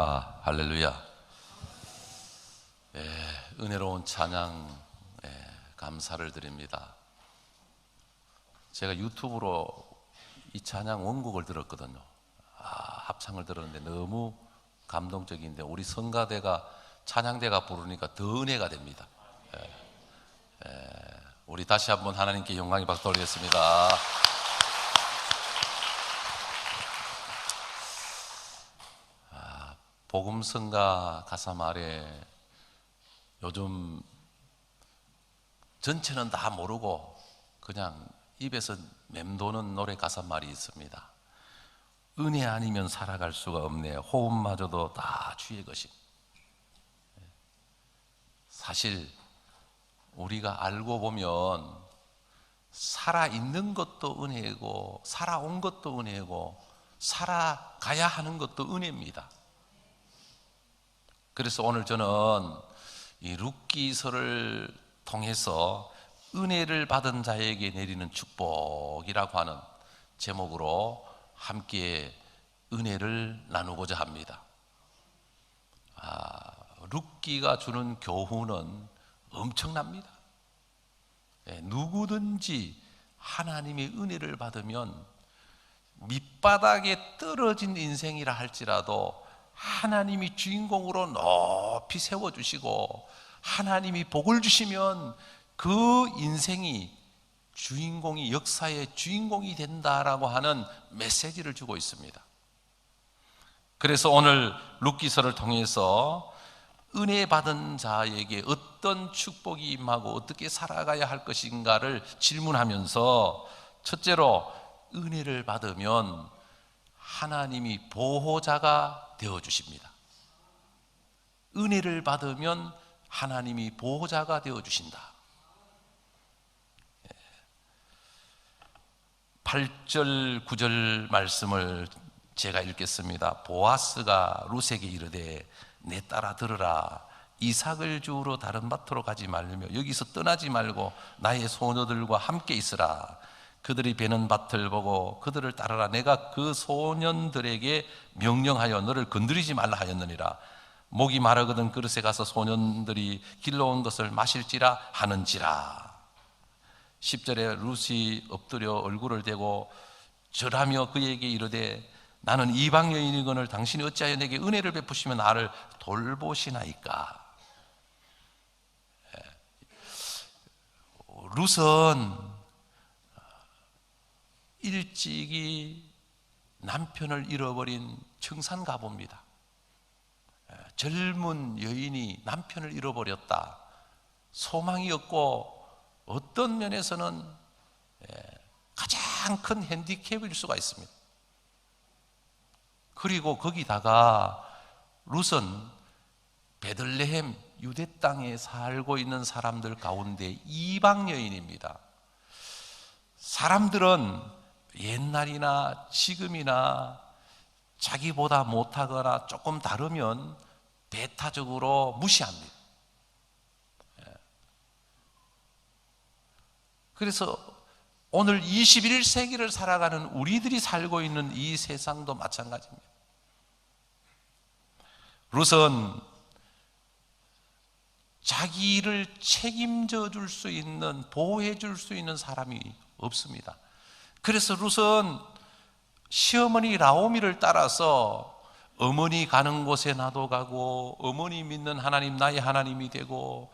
할렐루야. 은혜로운 찬양 감사를 드립니다. 제가 유튜브로 이 찬양 원곡을 들었거든요. 합창을 들었는데 너무 감동적인데 우리 성가대가 찬양대가 부르니까 더 은혜가 됩니다. 우리 다시 한번 하나님께 영광의 박수 돌리겠습니다. 복음성가 가사 말에 요즘 전체는 다 모르고 그냥 입에서 맴도는 노래 가사 말이 있습니다. 은혜 아니면 살아갈 수가 없네. 호흡마저도 다 주의 것임. 사실 우리가 알고 보면 살아있는 것도 은혜고 살아온 것도 은혜고 살아가야 하는 것도 은혜입니다. 그래서 오늘 저는 이 룻기서를 통해서 은혜를 받은 자에게 내리는 축복이라고 하는 제목으로 함께 은혜를 나누고자 합니다. 룻기가 주는 교훈은 엄청납니다. 누구든지 하나님의 은혜를 받으면 밑바닥에 떨어진 인생이라 할지라도 하나님이 주인공으로 높이 세워주시고 하나님이 복을 주시면 그 인생이 주인공이 역사의 주인공이 된다라고 하는 메시지를 주고 있습니다. 그래서 오늘 룻기서를 통해서 은혜 받은 자에게 어떤 축복이 임하고 어떻게 살아가야 할 것인가를 질문하면서 첫째로 은혜를 받으면 하나님이 보호자가 되어주십니다. 은혜를 받으면 하나님이 보호자가 되어주신다. 8절 9절 말씀을 제가 읽겠습니다. 보아스가 룻에게 이르되 내 딸아 들으라. 이삭을 주우러 다른 밭으로 가지 말며 여기서 떠나지 말고 나의 소녀들과 함께 있으라. 그들이 베는 밭을 보고 그들을 따르라. 내가 그 소년들에게 명령하여 너를 건드리지 말라 하였느니라. 목이 마르거든 그릇에 가서 소년들이 길러온 것을 마실지라 하는지라. 10절에 룻이 엎드려 얼굴을 대고 절하며 그에게 이르되 나는 이방 여인이거늘 당신이 어찌하여 내게 은혜를 베푸시며 나를 돌보시나이까. 룻은 일찍이 남편을 잃어버린 청산가보입니다. 젊은 여인이 남편을 잃어버렸다. 소망이 없고 어떤 면에서는 가장 큰 핸디캡일 수가 있습니다. 그리고 거기다가 룻은 베들레헴 유대 땅에 살고 있는 사람들 가운데 이방 여인입니다. 사람들은 옛날이나 지금이나 자기보다 못하거나 조금 다르면 배타적으로 무시합니다. 그래서 오늘 21세기를 살아가는 우리들이 살고 있는 이 세상도 마찬가지입니다. 룻은 자기를 책임져 줄 수 있는, 보호해 줄 수 있는 사람이 없습니다. 그래서 룻은 시어머니 라오미를 따라서 어머니 가는 곳에 나도 가고 어머니 믿는 하나님 나의 하나님이 되고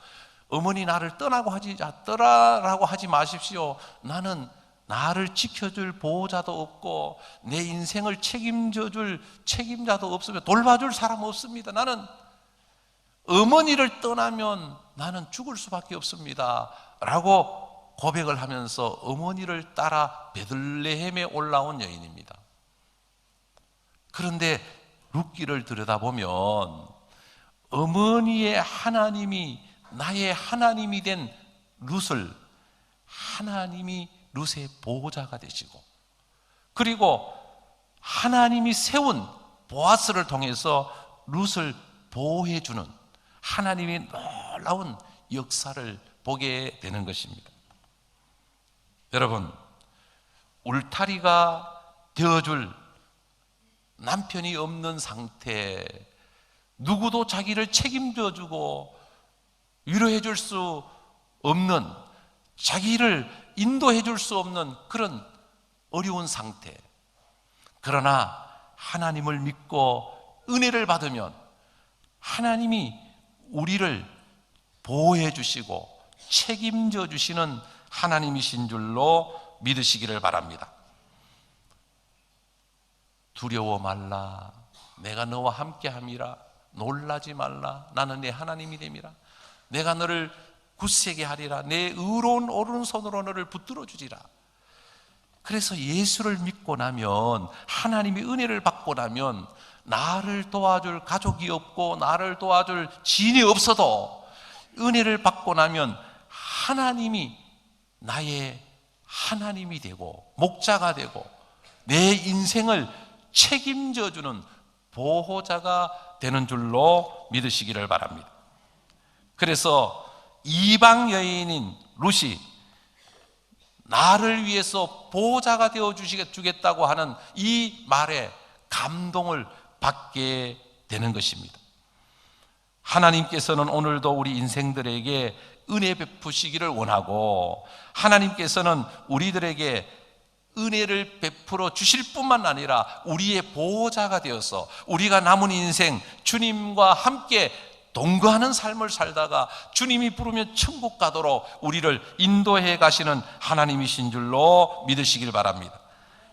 어머니 나를 떠나라고 하지 마십시오. 나는 나를 지켜줄 보호자도 없고 내 인생을 책임져줄 책임자도 없으며 돌봐줄 사람 없습니다. 나는 어머니를 떠나면 나는 죽을 수밖에 없습니다 라고 고백을 하면서 어머니를 따라 베들레헴에 올라온 여인입니다. 그런데 룻기를 들여다보면 어머니의 하나님이 나의 하나님이 된 룻을 하나님이 룻의 보호자가 되시고 그리고 하나님이 세운 보아스를 통해서 룻을 보호해주는 하나님의 놀라운 역사를 보게 되는 것입니다. 여러분, 울타리가 되어줄 남편이 없는 상태, 누구도 자기를 책임져 주고 위로해 줄 수 없는, 자기를 인도해 줄 수 없는 그런 어려운 상태. 그러나 하나님을 믿고 은혜를 받으면 하나님이 우리를 보호해 주시고 책임져 주시는 하나님이신 줄로 믿으시기를 바랍니다. 두려워 말라, 내가 너와 함께함이라. 놀라지 말라, 나는 내 하나님이 됨이라. 내가 너를 굳세게 하리라. 내 의로운 오른손으로 너를 붙들어 주리라. 그래서 예수를 믿고 나면, 하나님의 은혜를 받고 나면 나를 도와줄 가족이 없고 나를 도와줄 지인이 없어도 은혜를 받고 나면 하나님이 나의 하나님이 되고 목자가 되고 내 인생을 책임져 주는 보호자가 되는 줄로 믿으시기를 바랍니다. 그래서 이방 여인인 룻이 나를 위해서 보호자가 되어 주겠다고 하는 이 말에 감동을 받게 되는 것입니다. 하나님께서는 오늘도 우리 인생들에게 은혜 베푸시기를 원하고, 하나님께서는 우리들에게 은혜를 베풀어 주실 뿐만 아니라 우리의 보호자가 되어서 우리가 남은 인생 주님과 함께 동거하는 삶을 살다가 주님이 부르면 천국 가도록 우리를 인도해 가시는 하나님이신 줄로 믿으시길 바랍니다.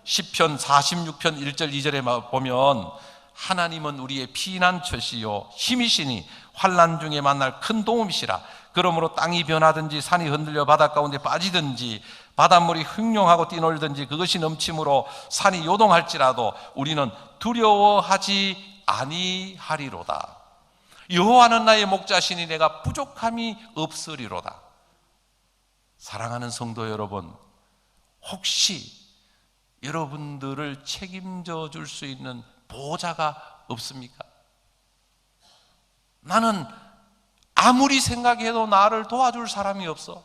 시편 46편 1절 2절에 보면 하나님은 우리의 피난처시요 힘이시니 환난 중에 만날 큰 도움이시라. 그러므로 땅이 변하든지 산이 흔들려 바닷 가운데 빠지든지 바닷물이 흉룡하고 뛰놀든지 그것이 넘침으로 산이 요동할지라도 우리는 두려워하지 아니하리로다. 여호와는 나의 목자시니 내가 부족함이 없으리로다. 사랑하는 성도 여러분, 혹시 여러분들을 책임져 줄 수 있는 보호자가 없습니까? 나는 아무리 생각해도 나를 도와줄 사람이 없어.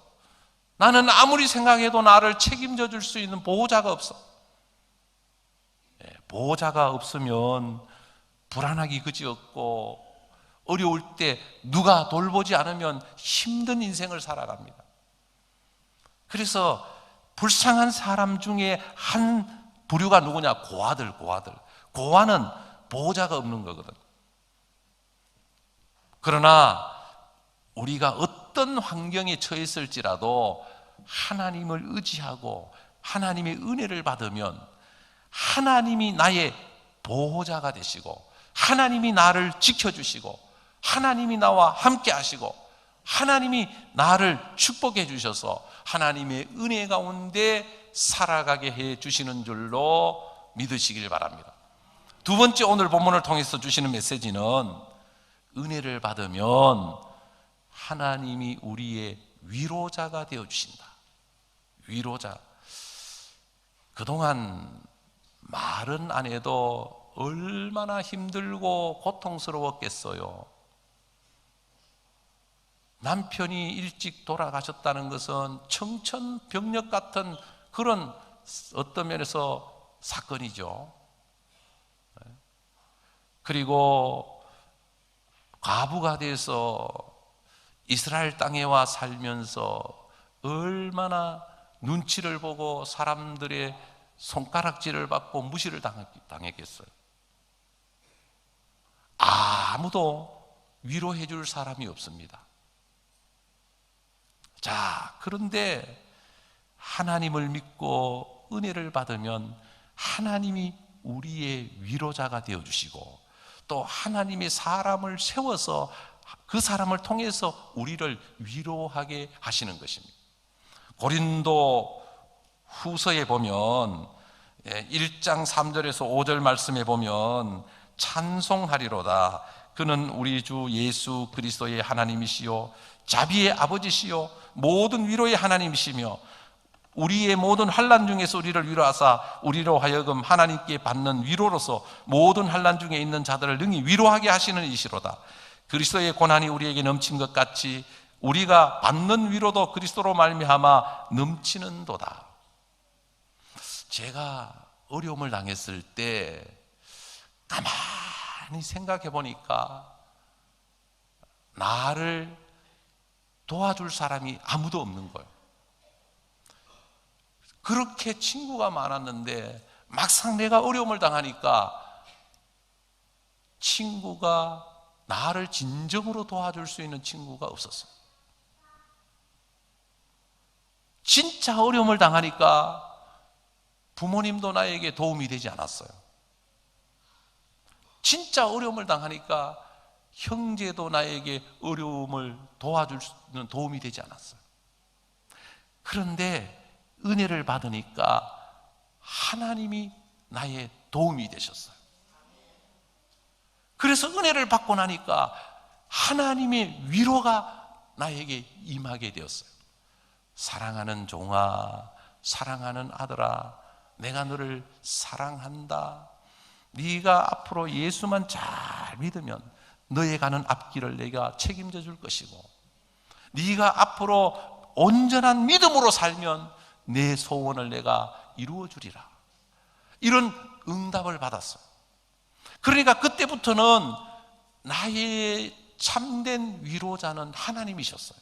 나는 아무리 생각해도 나를 책임져 줄 수 있는 보호자가 없어. 보호자가 없으면 불안하기 그지없고 어려울 때 누가 돌보지 않으면 힘든 인생을 살아갑니다. 그래서 불쌍한 사람 중에 한 부류가 누구냐? 고아들. 고아는 보호자가 없는 거거든. 그러나 우리가 어떤 환경에 처했을지라도 하나님을 의지하고 하나님의 은혜를 받으면 하나님이 나의 보호자가 되시고 하나님이 나를 지켜주시고 하나님이 나와 함께 하시고 하나님이 나를 축복해 주셔서 하나님의 은혜 가운데 살아가게 해 주시는 줄로 믿으시길 바랍니다. 두 번째, 오늘 본문을 통해서 주시는 메시지는 은혜를 받으면 하나님이 우리의 위로자가 되어 주신다. 위로자. 그동안 말은 안 해도 얼마나 힘들고 고통스러웠겠어요. 남편이 일찍 돌아가셨다는 것은 청천벽력 같은 그런 어떤 면에서 사건이죠. 그리고 과부가 돼서 이스라엘 땅에 와 살면서 얼마나 눈치를 보고 사람들의 손가락질을 받고 무시를 당했겠어요. 아무도 위로해 줄 사람이 없습니다. 자, 그런데 하나님을 믿고 은혜를 받으면 하나님이 우리의 위로자가 되어주시고 또 하나님의 사람을 세워서 그 사람을 통해서 우리를 위로하게 하시는 것입니다. 고린도 후서에 보면 1장 3절에서 5절 말씀에 보면 찬송하리로다. 그는 우리 주 예수 그리스도의 하나님이시요 자비의 아버지시요 모든 위로의 하나님이시며 우리의 모든 환난 중에서 우리를 위로하사 우리로 하여금 하나님께 받는 위로로서 모든 환난 중에 있는 자들을 능히 위로하게 하시는 이시로다. 그리스도의 고난이 우리에게 넘친 것 같이 우리가 받는 위로도 그리스도로 말미암아 넘치는도다. 제가 어려움을 당했을 때 가만히 생각해 보니까 나를 도와줄 사람이 아무도 없는 거예요. 그렇게 친구가 많았는데 막상 내가 어려움을 당하니까 친구가, 나를 진정으로 도와줄 수 있는 친구가 없었어요. 진짜 어려움을 당하니까 부모님도 나에게 도움이 되지 않았어요. 진짜 어려움을 당하니까 형제도 나에게 어려움을 도와주는 도움이 되지 않았어요. 그런데 은혜를 받으니까 하나님이 나의 도움이 되셨어요. 그래서 은혜를 받고 나니까 하나님의 위로가 나에게 임하게 되었어요. 사랑하는 종아, 사랑하는 아들아, 내가 너를 사랑한다. 네가 앞으로 예수만 잘 믿으면 너의 가는 앞길을 내가 책임져 줄 것이고, 네가 앞으로 온전한 믿음으로 살면 내 소원을 내가 이루어 주리라. 이런 응답을 받았어요. 그러니까 그때부터는 나의 참된 위로자는 하나님이셨어요.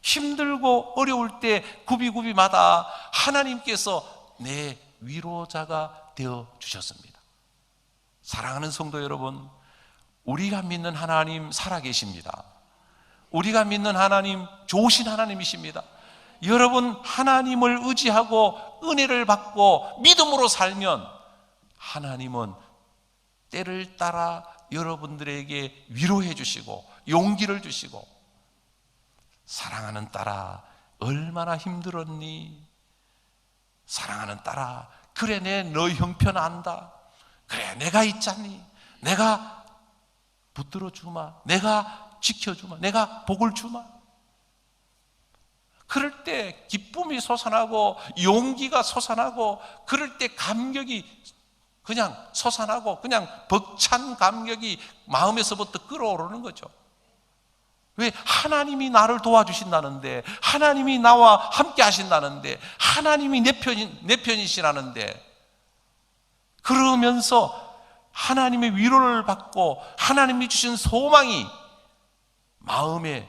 힘들고 어려울 때 구비구비마다 하나님께서 내 위로자가 되어 주셨습니다. 사랑하는 성도 여러분, 우리가 믿는 하나님 살아계십니다. 우리가 믿는 하나님 좋으신 하나님이십니다. 여러분, 하나님을 의지하고 은혜를 받고 믿음으로 살면 하나님은 때를 따라 여러분들에게 위로해 주시고 용기를 주시고, 사랑하는 딸아 얼마나 힘들었니? 사랑하는 딸아, 그래 내 너 형편 안다. 그래 내가 있잖니. 내가 붙들어 주마. 내가 지켜주마. 내가 복을 주마. 그럴 때 기쁨이 솟아나고 용기가 솟아나고, 그럴 때 감격이 그냥 솟아나고, 그냥 벅찬 감격이 마음에서부터 끌어오르는 거죠. 왜? 하나님이 나를 도와주신다는데, 하나님이 나와 함께 하신다는데, 하나님이 내 편이시라는데, 그러면서 하나님의 위로를 받고 하나님이 주신 소망이 마음에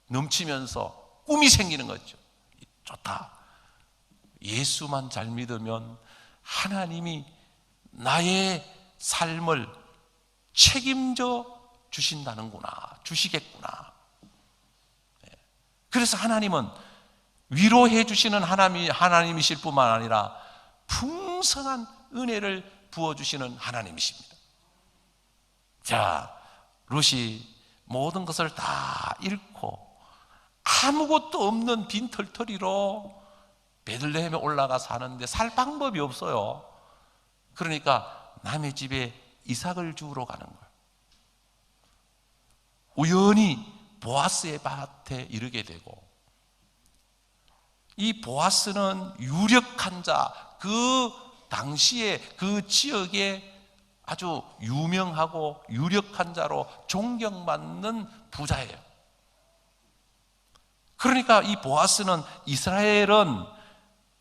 넘치면서 꿈이 생기는 거죠. 좋다. 예수만 잘 믿으면 하나님이 나의 삶을 책임져 주신다는구나, 주시겠구나. 그래서 하나님은 위로해 주시는 하나님이실 뿐만 아니라 풍성한 은혜를 부어주시는 하나님이십니다. 자, 룻이 모든 것을 다 잃고 아무것도 없는 빈털터리로 베들레헴에 올라가 사는데 살 방법이 없어요. 그러니까 남의 집에 이삭을 주우러 가는 거예요. 우연히 보아스의 밭에 이르게 되고, 이 보아스는 유력한 자, 그 당시에 그 지역에 아주 유명하고 유력한 자로 존경받는 부자예요. 그러니까 이 보아스는, 이스라엘은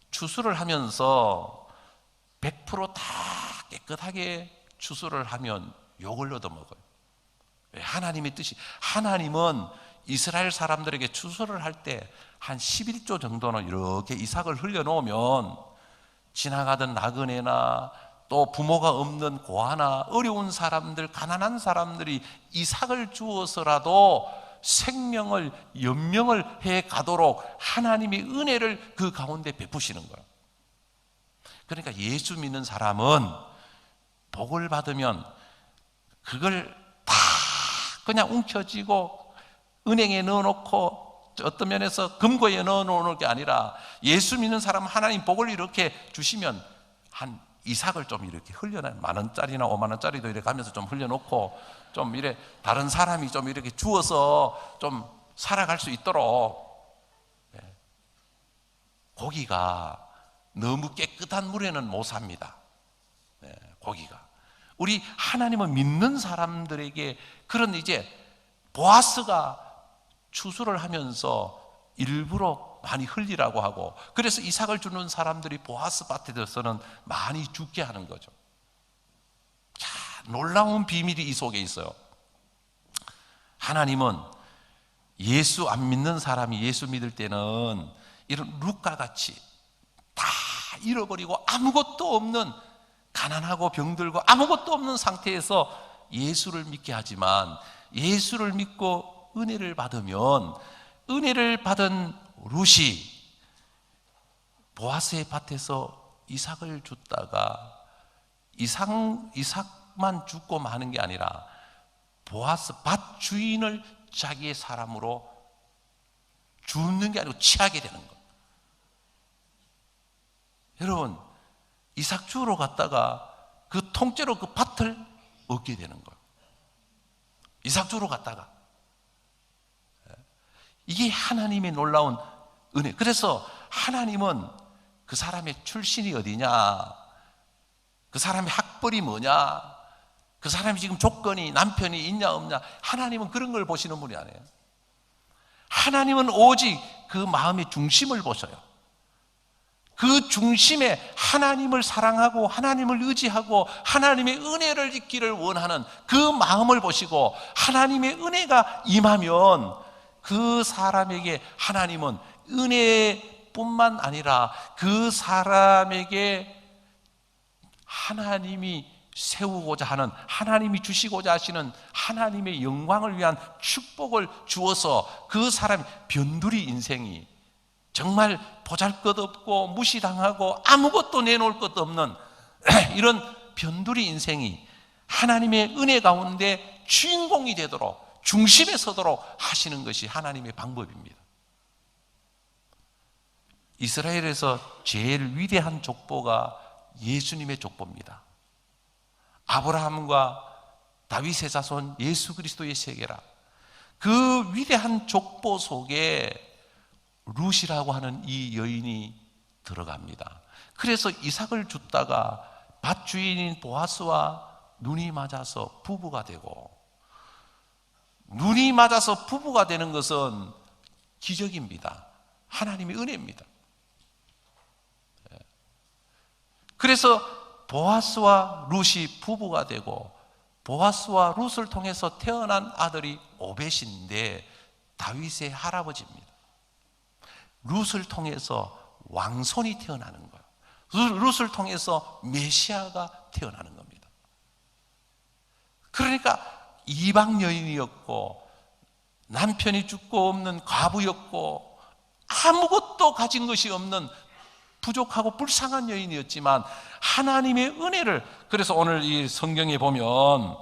추수를 하면서 100% 다 깨끗하게 추수를 하면 욕을 얻어먹어요. 하나님의 뜻이, 하나님은 이스라엘 사람들에게 추수를 할 때 한 11조 정도는 이렇게 이삭을 흘려놓으면 지나가던 나그네나 또 부모가 없는 고아나 어려운 사람들, 가난한 사람들이 이삭을 주어서라도 생명을 연명을 해 가도록 하나님이 은혜를 그 가운데 베푸시는 거예요. 그러니까 예수 믿는 사람은 복을 받으면 그걸 다 그냥 움켜쥐고 은행에 넣어놓고 어떤 면에서 금고에 넣어놓는 게 아니라, 예수 믿는 사람은 하나님 복을 이렇게 주시면 한 이삭을 좀 이렇게 흘려놔요. 10,000원짜리나 50,000원짜리도 이렇게 가면서 좀 흘려놓고, 좀 이래 다른 사람이 좀 이렇게 주어서 좀 살아갈 수 있도록. 고기가 너무 깨끗한 물에는 못 삽니다. 고기가. 우리 하나님을 믿는 사람들에게 그런, 이제 보아스가 추수를 하면서 일부러 많이 흘리라고 하고, 그래서 이삭을 주는 사람들이 보아스 밭에 들어서는 많이 죽게 하는 거죠. 자, 놀라운 비밀이 이 속에 있어요. 하나님은 예수 안 믿는 사람이 예수 믿을 때는 이런 룻과 같이 다 잃어버리고 아무것도 없는, 가난하고 병들고 아무것도 없는 상태에서 예수를 믿게 하지만, 예수를 믿고 은혜를 받으면 은혜를 받은 룻이 보아스의 밭에서 이삭을 줬다가 이삭만 죽고 마는 게 아니라 보아스 밭 주인을 자기의 사람으로 죽는 게 아니고 취하게 되는 것. 여러분, 이삭 주우러 갔다가 그 통째로 그 밭을 얻게 되는 거예요. 이삭 주우러 갔다가. 이게 하나님의 놀라운 은혜. 그래서 하나님은 그 사람의 출신이 어디냐, 그 사람의 학벌이 뭐냐, 그 사람이 지금 조건이, 남편이 있냐 없냐, 하나님은 그런 걸 보시는 분이 아니에요. 하나님은 오직 그 마음의 중심을 보셔요. 그 중심에 하나님을 사랑하고 하나님을 의지하고 하나님의 은혜를 잊기를 원하는 그 마음을 보시고, 하나님의 은혜가 임하면 그 사람에게 하나님은 은혜뿐만 아니라 그 사람에게 하나님이 세우고자 하는, 하나님이 주시고자 하시는 하나님의 영광을 위한 축복을 주어서 그 사람이 변두리 인생이, 정말 보잘것없고 무시당하고 아무것도 내놓을 것도 없는 이런 변두리 인생이 하나님의 은혜 가운데 주인공이 되도록, 중심에 서도록 하시는 것이 하나님의 방법입니다. 이스라엘에서 제일 위대한 족보가 예수님의 족보입니다. 아브라함과 다윗의 자손 예수 그리스도의 세계라. 그 위대한 족보 속에 룻이라고 하는 이 여인이 들어갑니다. 그래서 이삭을 줍다가 밭주인인 보아스와 눈이 맞아서 부부가 되고, 눈이 맞아서 부부가 되는 것은 기적입니다. 하나님의 은혜입니다. 그래서 보아스와 룻이 부부가 되고, 보아스와 룻을 통해서 태어난 아들이 오벳인데 다윗의 할아버지입니다. 룻을 통해서 왕손이 태어나는 거예요. 룻을 통해서 메시아가 태어나는 겁니다. 그러니까 이방 여인이었고 남편이 죽고 없는 과부였고 아무것도 가진 것이 없는 부족하고 불쌍한 여인이었지만 하나님의 은혜를, 그래서 오늘 이 성경에 보면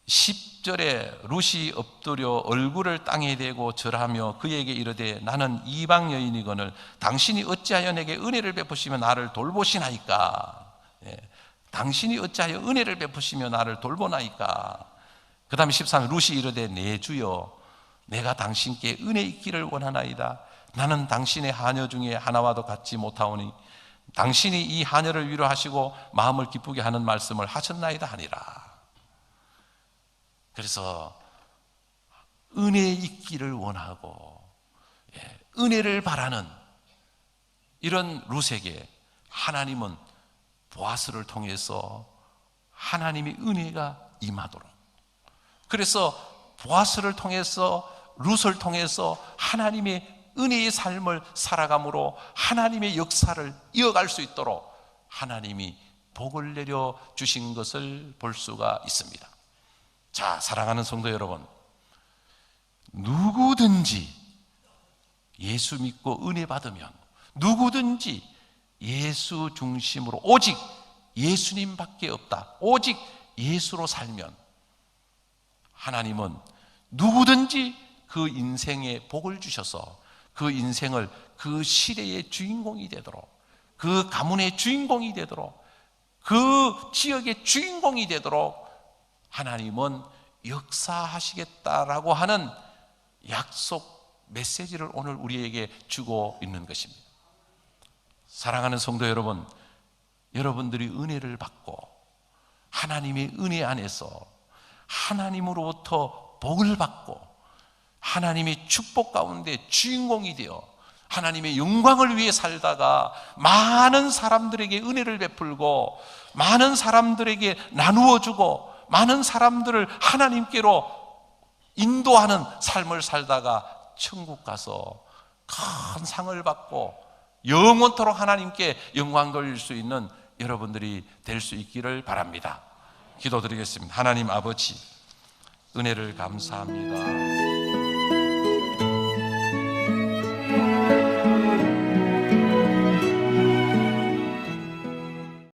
10절에 룻이 엎드려 얼굴을 땅에 대고 절하며 그에게 이르되 나는 이방 여인이거늘 당신이 어찌하여 내게 은혜를 베푸시며 나를 돌보시나이까. 당신이 어찌하여 은혜를 베푸시며 나를 돌보나이까. 그 다음에 13절 룻이 이르되 내 주여 내가 당신께 은혜 있기를 원하나이다. 나는 당신의 하녀 중에 하나와도 같지 못하오니 당신이 이 하녀를 위로하시고 마음을 기쁘게 하는 말씀을 하셨나이다 하니라. 그래서 은혜 있기를 원하고 은혜를 바라는 이런 룻에게 하나님은 보아스를 통해서 하나님의 은혜가 임하도록, 그래서 보아스를 통해서 룻을 통해서 하나님의 은혜의 삶을 살아감으로 하나님의 역사를 이어갈 수 있도록 하나님이 복을 내려 주신 것을 볼 수가 있습니다. 자, 사랑하는 성도 여러분, 누구든지 예수 믿고 은혜 받으면, 누구든지 예수 중심으로 오직 예수님밖에 없다, 오직 예수로 살면 하나님은 누구든지 그 인생에 복을 주셔서 그 인생을 그 시대의 주인공이 되도록, 그 가문의 주인공이 되도록, 그 지역의 주인공이 되도록 하나님은 역사하시겠다라고 하는 약속 메시지를 오늘 우리에게 주고 있는 것입니다. 사랑하는 성도 여러분, 여러분들이 은혜를 받고 하나님의 은혜 안에서 하나님으로부터 복을 받고 하나님의 축복 가운데 주인공이 되어 하나님의 영광을 위해 살다가 많은 사람들에게 은혜를 베풀고 많은 사람들에게 나누어주고 많은 사람들을 하나님께로 인도하는 삶을 살다가 천국 가서 큰 상을 받고 영원토록 하나님께 영광 돌릴 수 있는 여러분들이 될 수 있기를 바랍니다. 기도드리겠습니다. 하나님 아버지, 은혜를 감사합니다.